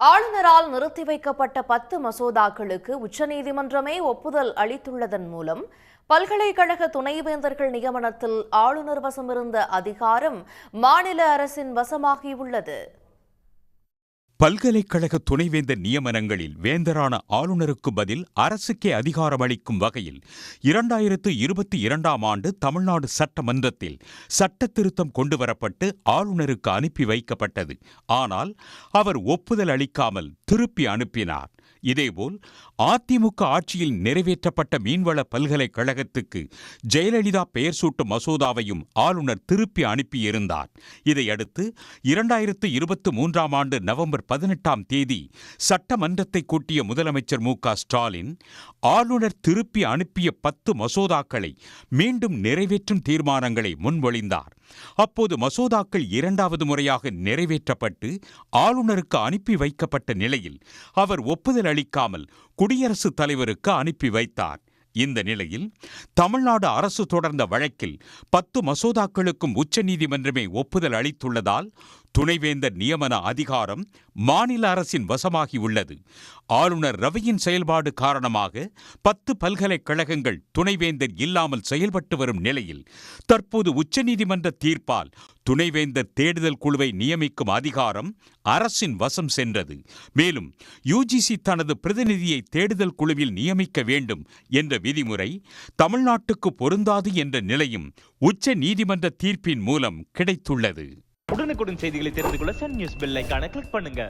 ஆளுநரால் நிறுத்தி வைக்கப்பட்ட 10 மசோதாக்களுக்கு உச்சநீதிமன்றமே ஒப்புதல் அளித்துள்ளதன் மூலம் பல்கலைக்கழக துணைவேந்தர்கள் நியமனத்தில் ஆளுநர் வசமிருந்த அதிகாரம் மாநில அரசின் வசமாகியுள்ளது. பல்கலைக்கழக துணைவேந்தர் நியமனங்களில் வேந்தரான ஆளுநருக்கு பதில் அரசுக்கே அதிகாரம் அளிக்கும் வகையில் 2022ஆம் ஆண்டு தமிழ்நாடு சட்டமன்றத்தில் சட்ட திருத்தம் கொண்டுவரப்பட்டு ஆளுநருக்கு அனுப்பி வைக்கப்பட்டது. ஆனால் அவர் ஒப்புதல் அளிக்காமல் திருப்பி அனுப்பினார். இதேபோல் அதிமுக ஆட்சியில் நிறைவேற்றப்பட்ட மீன்வள பல்கலைக்கழகத்துக்கு ஜெயலலிதா பெயர் சூட்டும் மசோதாவையும் ஆளுநர் திருப்பி அனுப்பியிருந்தார். இதையடுத்து 2023ஆம் ஆண்டு நவம்பர் 18ஆம் தேதி சட்டமன்றத்தை கூட்டிய முதலமைச்சர் மு.க.ஸ்டாலின் ஆளுநர் திருப்பி அனுப்பிய 10 மசோதாக்களை மீண்டும் நிறைவேற்றும் தீர்மானங்களை முன்மொழிந்தார். அப்போது மசோதாக்கள் இரண்டாவது முறையாக நிறைவேற்றப்பட்டு ஆளுநருக்கு அனுப்பி வைக்கப்பட்ட நிலையில் அவர் ஒப்புதல் அளிக்காமல் குடியரசுத் தலைவருக்கு அனுப்பி வைத்தார். இந்த நிலையில் தமிழ்நாடு அரசு தொடர்ந்த வழக்கில் 10 மசோதாக்களுக்கும் உச்சநீதிமன்றமே ஒப்புதல் அளித்துள்ளதால் துணைவேந்தர் நியமன அதிகாரம் மாநில அரசின் வசமாகியுள்ளது. ஆளுநர் ரவியின் செயல்பாடு காரணமாக 10 பல்கலைக்கழகங்கள் துணைவேந்தர் இல்லாமல் செயல்பட்டு வரும் நிலையில் தற்போது உச்சநீதிமன்ற தீர்ப்பால் துணைவேந்தர் தேடுதல் குழுவை நியமிக்கும் அதிகாரம் அரசின் வசம் சென்றது. மேலும் யுஜிசி தனது பிரதிநிதியை தேடுதல் குழுவில் நியமிக்க வேண்டும் என்ற விதிமுறை தமிழ்நாட்டுக்கு பொருந்தாது என்ற நிலையும் உச்ச நீதிமன்ற தீர்ப்பின் மூலம் கிடைத்துள்ளது. உடனுக்குடன் செய்திகளை தெரிந்து கொள்ள சன் நியூஸ் பெல் ஐகானை கிளிக் பண்ணுங்க.